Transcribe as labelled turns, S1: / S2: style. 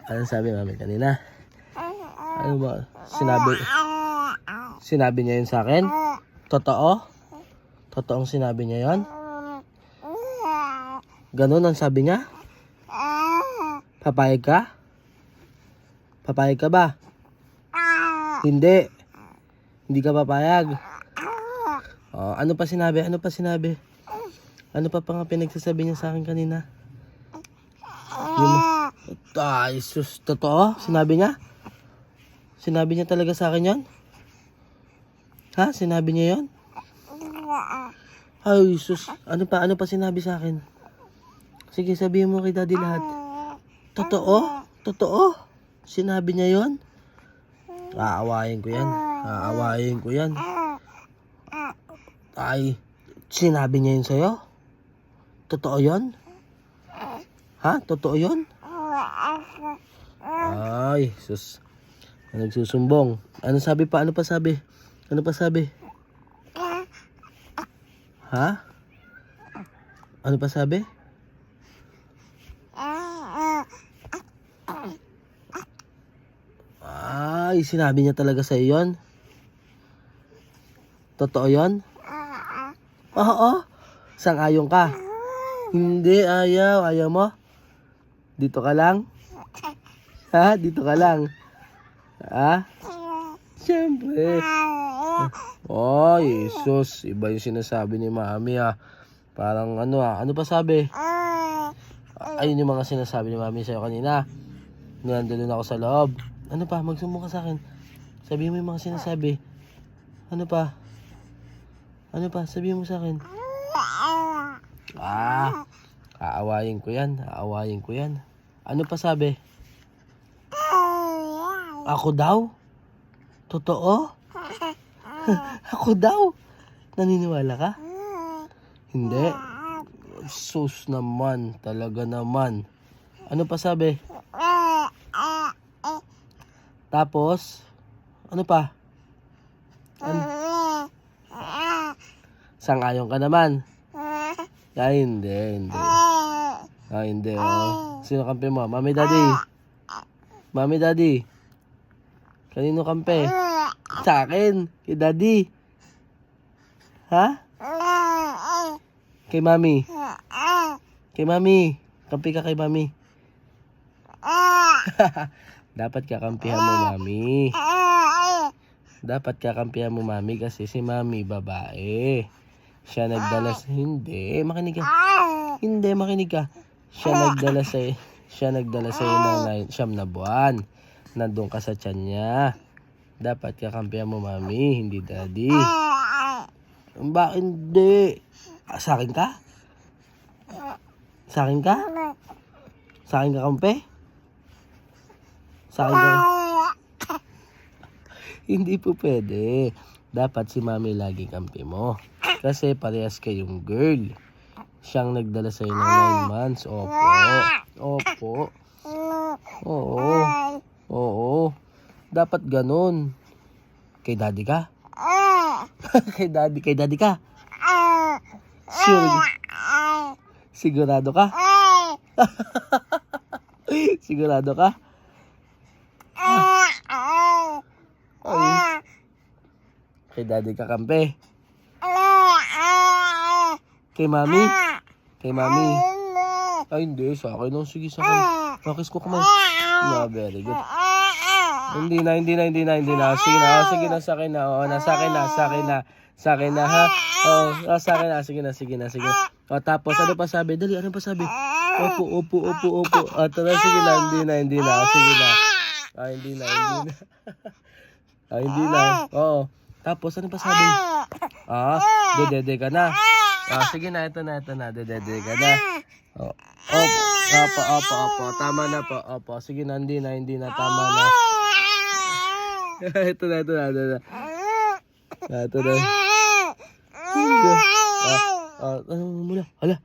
S1: Ano sabi mami kanina? Ano ba? Sinabi niya yun sa akin? Totoo? Totoong sinabi niya yun? Ganun ang sabi niya? Papayag ka? Papayag ka ba? Hindi. Hindi ka papayag. Oh, ano pa sinabi? Ano pa sinabi? Ano pa nga pinagsasabi niya sa akin kanina? Ay, sus, totoo? Sinabi niya? Sinabi niya talaga sa akin yan? Ha? Sinabi niya yon? Ay, sus. Ano pa sinabi sa akin? Sige, sabihin mo kay daddy lahat. Totoo? Totoo? Sinabi niya yon? Aawayin ko yan. Aawayin ko yan. Ay, sinabi niya yun sa'yo? Totoo yon? Ha? Totoo yon? Ay, sus. Nagsusumbong. Ano sabi pa? Ano pa sabi? Ano pa sabi? Ha? Ano pa sabi? Ay, sinabi niya talaga sa'yo yun? Totoo yun? Oo. Sang-ayon ka? Hindi, ayaw. Ayaw mo? Dito ka lang? Ha? Dito ka lang? Ha? Siyempre. Ay, sus. Iba yung sinasabi ni mami ah. Parang ano ah. Ano pa sabi? Ayun yung mga sinasabi ni mami sa'yo kanina. Nandun ako sa loob. Ano pa? Magsumbong ka sa akin. Sabihin mo yung mga sinasabi. Ano pa? Ano pa? Sabihin mo sa akin. Aawayin ko yan. Aawayin ko yan. Ano pa sabi? Ako daw? Totoo? Ako daw? Naniniwala ka? Hindi. Sus naman. Talaga naman. Ano pa sabi? Tapos, ano pa? Sang-ayon ka naman? Ay, hindi. Ay, hindi. Oh. Sino kampi mo? Mami, daddy? Mami, daddy? Kanino kampi? Sa akin. Kay daddy. Ha? Kay mami. Kay mami. Kampi ka kay mami. Dapat kakampihan mo mami. Dapat kakampihan mo mami kasi si mami babae. Siya nagdala sa... Hindi, makinig ka. Hindi, makinig ka. Siya nagdala sa ng 9 na buwan. Nandun ka sa tiyan niya. Dapat kakampihan mo mami, hindi daddy. Bakit hindi? Sa akin ka? Sa akin ka? Sa akin ka kampi? Sa akin ka? Hindi po pwede. Dapat si mami lagi kampi mo. Kasi parehas kayong girl. Siyang nagdala sa'yo ng 9 months. Opo. Opo. Oo. Oo. Dapat ganun. Kay daddy ka? Kay daddy ka? Sure. Sigurado ka? Sigurado ka? Ay. Kay daddy ka kampi? Kay mami? Kay mami? Ay, hindi. Sa akin. No. Sige, sa akin. Pakis ko kamay. No, very good. Hindi na. Sige na, sa akin na. Oo, sa akin na. Sa akin na, ha? Oo, sa akin na. Sige na. O, tapos, ano pa sabi? Dali, ano pa sabi? Opo. Tara, sige na. Hindi na. Sige na. Hindi na. Hindi na. Oo. Tapos, ano pa sabi? Dedede ka na. Sige na, ito na. Dedede ka na. Opo. Tama na po. Opo. Sige na, hindi na. Tama na. Ito na. Ito na. Ano muna? Hala.